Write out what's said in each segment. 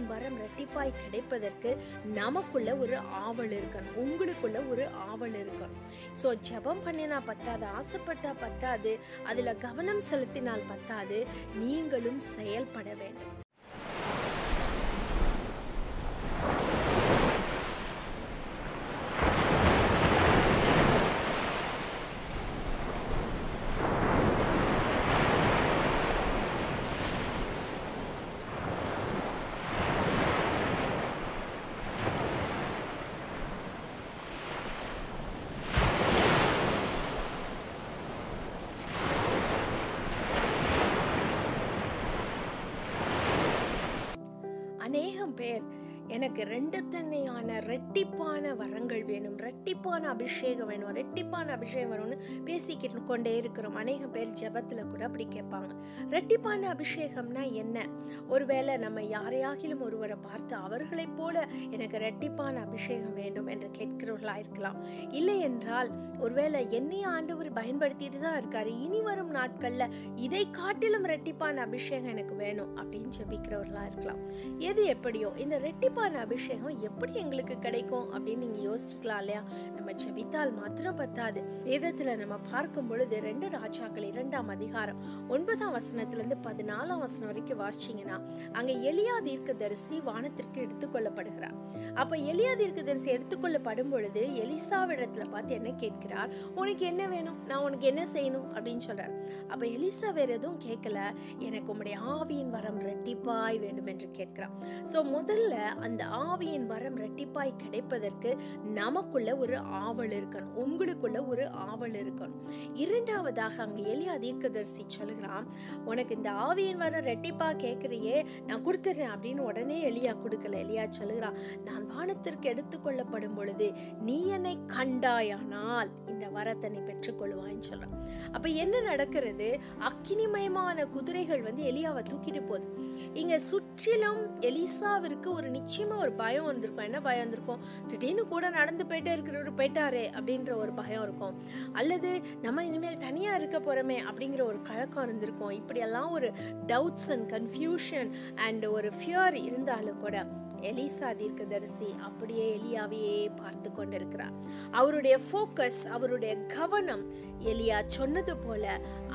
ஆவியின் வரம் இரட்டிப்பாய் கிடைப்பதற்கு நமக்குள்ள ஒரு ஆவல் இருக்கணும், உங்களுக்குள்ள ஒரு ஆவல் இருக்கணும். ஸோ ஜெபம் பண்ணினா பத்தாது, ஆசைப்பட்டா பத்தாது, அதுல கவனம் செலுத்தினால் பத்தாது, நீங்களும் செயல்பட வேண்டும். அநேகம் பேர் எனக்கு 2 தன்னையான ரெட்டிப்பான வரங்கள் வேணும், ரெட்டிப்பான அபிஷேகம் வேணும், ரெட்டிப்பான அபிஷேகம் வேணும்னு பேசிக்கிட்டு கொண்டே இருக்கிறோம். அநேகம் பேர் ஜெபத்துல கூட அப்படி கேட்பாங்க. ரெட்டிப்பான அபிஷேகம்னா என்ன? ஒருவேளை நம்ம யாரையாகிலும் ஒருவரை பார்த்து அவர்களைப் போல எனக்கு ரெட்டிப்பான அபிஷேகம் வேண்டும் என்று கேட்கிறவர்களா இருக்கலாம். இல்லை என்றால் ஒருவேளை என்னைய ஆண்டவர் பயன்படுத்திட்டு தான் இருக்காரு, இனி வரும் நாட்கள்ல இதை காட்டிலும் ரெட்டிப்பான அபிஷேகம் எனக்கு வேணும் அப்படின்னு ஜெபிக்கிறவர்களா இருக்கலாம். எது எப்படியோ இந்த ரெட்டிப்பான அபிஷேகம் எப்படி எங்களுக்கு கிடைக்கும் அப்படின்னு நீங்க யோசிக்கலாம் இல்லையா? நம்ம ஜெபித்தால் மாத்திரம் பத்தாது. வேதத்துல நம்ம பார்க்கும் பொழுது 2 ராஜாக்கள் 2ஆம் அதிகாரம் 9ஆம் வசனத்திலிருந்து 14ஆம் வசனம் வரைக்கும் வாசிச்சீங்கன்னா அங்க எலியா தீர்க்கதரிசி வானத்திற்கு எடுத்துக்கொள்ளப்படுகிறார். அப்ப எலியா தீர்க்கதரிசி எடுத்துக்கொள்ளப்படும் பொழுது எலிசாவிடத்துல பார்த்து என்ன கேட்கிறார், உனக்கு என்ன வேணும், நான் உனக்கு என்ன செய்யணும் அப்படின்னு சொல்றார். அப்ப எலிசா வேற எதுவும் கேட்கல, எனக்கு உம்முடைய ஆவியின் வரம் ரெட்டிப்பாய் வேண்டும் என்று கேட்கிறார். சோ முதல்ல அந்த ஆவியின் வரம் ரெட்டிப்பாய் கிடைப்பதற்கு நமக்குள்ள ஒரு ஆவல் இருக்கணும், உங்களுக்குள்ள ஒரு ஆவல் இருக்கணும். இரண்டாவதாக அங்க எலியா தீர்க்கதரிசி சொல்லுகிறான், உனக்கு இந்த ஆவியின் வரம் ரெட்டிப்பா கேட்கிறியே, நான் கொடுத்துறேன் அப்படின்னு உடனே எலியா கொடுக்கல. எலியா சொல்லுகிறான், நான் வானத்திற்கு எடுத்துக்கொள்ளப்படும் பொழுது நீ என்னை கண்டாயானால் இந்த வரத்தை நீ பெற்றுக்கொள்வான்னு சொல்றான். அப்ப என்ன நடக்கிறது? அக்கினிமயமான குதிரைகள் எலியாவை தூக்கிட்டு போகுது. இங்க சுற்றிலும் எலிசாவிற்கு ஒரு நிச்சயமா ஒரு பயம் வந்திருக்கும். என்ன பயம் வந்திருக்கும்? திடீர்னு கூட நடந்து போயிட்டே இருக்கிறவர் போயிட்டாரே அப்படின்ற ஒரு பயம் இருக்கும், அல்லது நம்ம இனிமேல் தனியா இருக்க போறோமே அப்படிங்கிற ஒரு கலக்கம் இருந்திருக்கும். இப்படி எல்லாம் ஒரு டவுட்ஸ் அண்ட் கன்ஃபியூஷன் அண்ட் ஒரு ஃபியர் இருந்தாலும் கூட எலிசா தீர்க்கதரிசி அப்படியே எலியாவையே பார்த்து கொண்டிருக்கிறார். அவருடைய ஃபோக்கஸ், அவருடைய கவனம் எலியா சொன்னது போல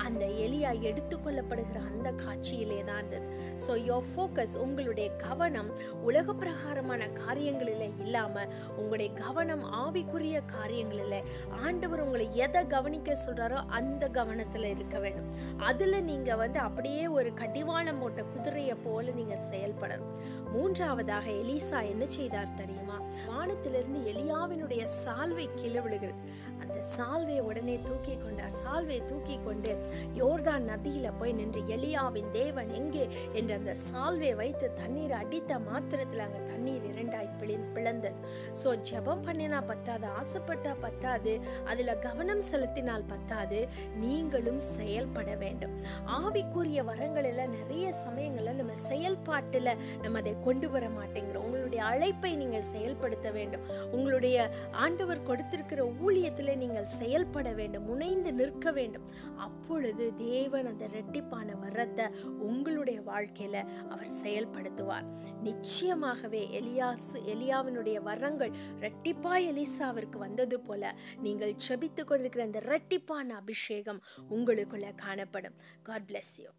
அந்த எலியா எடுத்துக்கொள்ளப்படுகிற அந்த காட்சியிலே தான் இருந்தது. ஸோ யோர் ஃபோக்கஸ், உங்களுடைய கவனம் உலக பிரகாரமான காரியங்களில் இல்லாம உங்களுடைய கவனம் ஆவிக்குரிய காரியங்களில், ஆண்டவர் உங்களை எதை கவனிக்க சொல்றாரோ அந்த கவனத்துல இருக்க வேண்டும். அதுல நீங்க அப்படியே ஒரு கடிவாளம் போட்ட குதிரையை போல நீங்க செயல்படணும். மூன்றாவதாக எலிசா என்ன செய்தார் தெரியுமா? வானத்திலிருந்து எலியாவினுடைய சால்வை கீழே விழுகிறது. அந்த சால்வையை உடனே தூக்கி கொண்டார். சால்வையை தூக்கி கொண்டு யோர்தான் நதியில போய் நின்று எலியாவின் தேவன் எங்கே என்று அந்த சால்வையை வைத்து தண்ணீர் அடித்த மாத்திரத்தில் அங்க தண்ணீர் 2ஆய் பிளந்தது. சோ ஜெபம் பண்ணினா பத்தாது, ஆசைப்பட்டா பத்தாது, அதுல கவனம் செலுத்தினால் பத்தாது, நீங்களும் செயல்பட வேண்டும். ஆவிக்குரிய வரங்கள் எல்லாம் நிறைய சமயங்கள்ல நம்ம செயல்பாட்டுல நம்ம அதை கொண்டு வர மாட்டேங்கிறோம். உங்களுடைய அழைப்பை நீங்கள் செயல்படுத்த வேண்டும். உங்களுடைய ஆண்டவர் கொடுத்திருக்கிற ஊழியத்திலே நீங்கள் செயல்பட வேண்டும், முனைந்து நிற்க வேண்டும். அப்பொழுது தேவன் அந்த இரட்டிப்பான வரத்தை உங்களுடைய வாழ்க்கையில அவர் செயல்படுத்துவார். நிச்சயமாகவே எலியாவினுடைய வரங்கள் இரட்டிப்பாய் எலிசாவிற்கு வந்தது போல நீங்கள் ஜெபித்துக் கொண்டிருக்கிற அந்த இரட்டிப்பான அபிஷேகம் உங்களுக்குள்ள காணப்படும். God bless you.